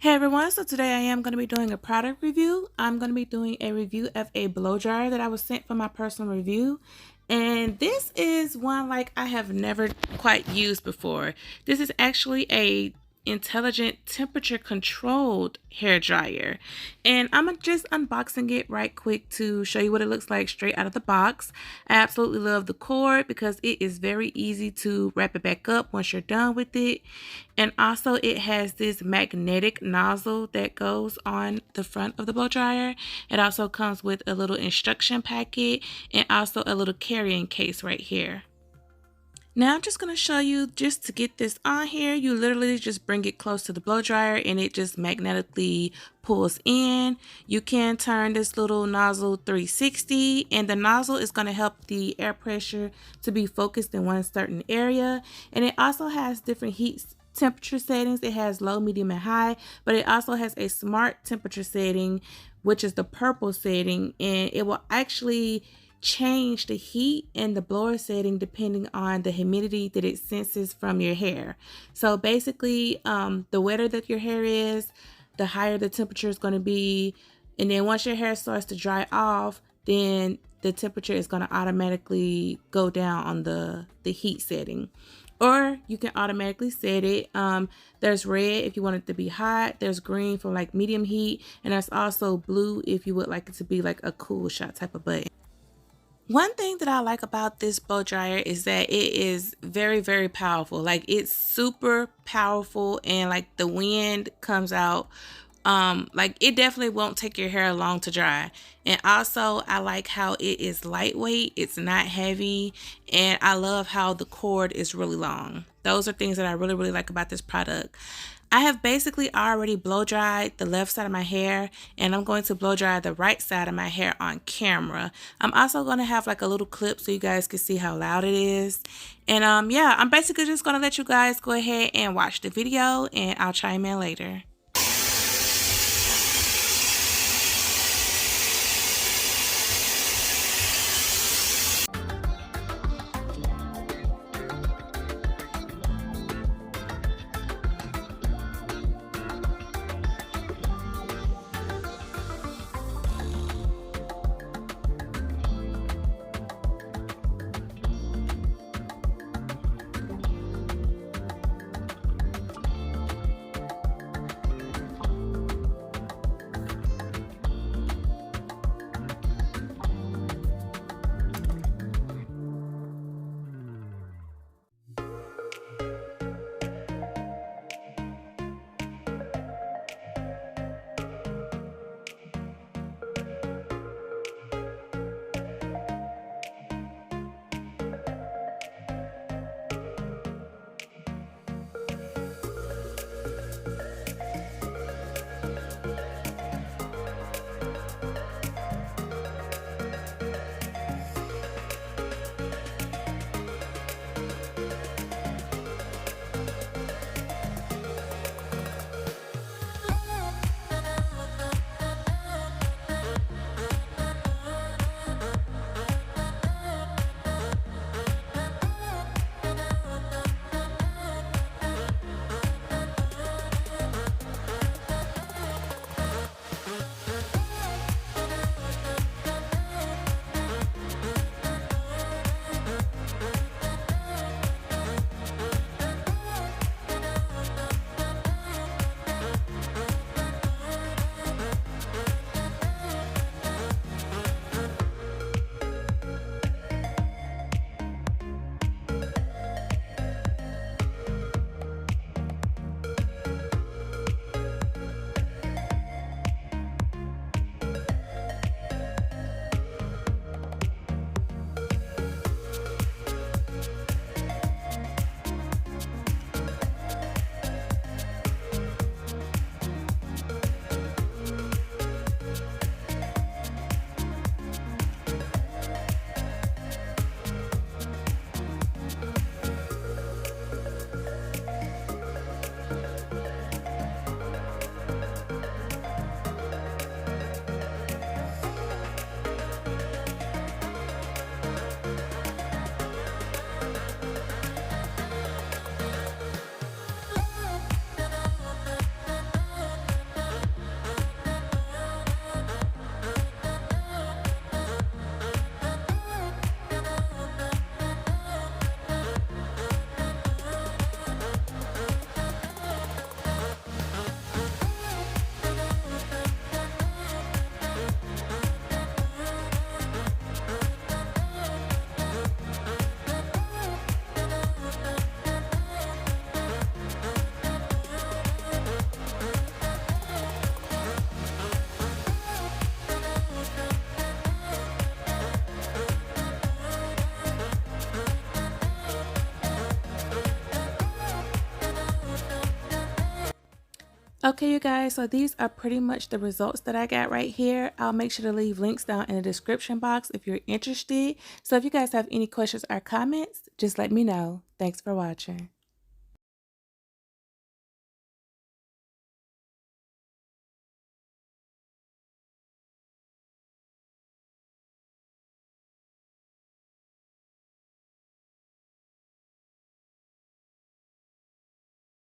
Hey everyone, so today I am going to be doing a product review. I'm going to be doing a review of a blow dryer that I was sent for my personal review. And this is one like I have never quite used before. This is actually a intelligent temperature controlled hair dryer, and I'm just unboxing it right quick to show you what it looks like straight out of the box. I absolutely love the cord because it is very easy to wrap it back up once you're done with it, and also it has this magnetic nozzle that goes on the front of the blow dryer. It also comes with a little instruction packet and also a little carrying case right here. Now I'm just going to show you, just to get this on here, you literally just bring it close to the blow dryer and it just magnetically pulls in. You can turn this little nozzle 360, and the nozzle is going to help the air pressure to be focused in one certain area. And it also has different heat temperature settings. It has low, medium, and high, but it also has a smart temperature setting, which is the purple setting, and it will actually change the heat and the blower setting depending on the humidity that it senses from your hair. So basically, the wetter that your hair is, the higher the temperature is going to be. And then once your hair starts to dry off, then the temperature is going to automatically go down on the heat setting. Or you can automatically set it. There's red if you want it to be hot. There's green for like medium heat. And there's also blue if you would like it to be like a cool shot type of button. One thing that I like about this blow dryer is that it is very, very powerful. Like, it's super powerful, and like the wind comes out. Like, it definitely won't take your hair long to dry. And also I like how it is lightweight, it's not heavy, and I love how the cord is really long. Those are things that I really like about this product. I have basically already blow dried the left side of my hair, and I'm going to blow dry the right side of my hair on camera. I'm also going to have like a little clip so you guys can see how loud it is. And yeah, I'm basically just going to let you guys go ahead and watch the video, and I'll chime in later. Okay, you guys, so these are pretty much the results that I got right here. I'll make sure to leave links down in the description box if you're interested. So if you guys have any questions or comments, just let me know. Thanks for watching.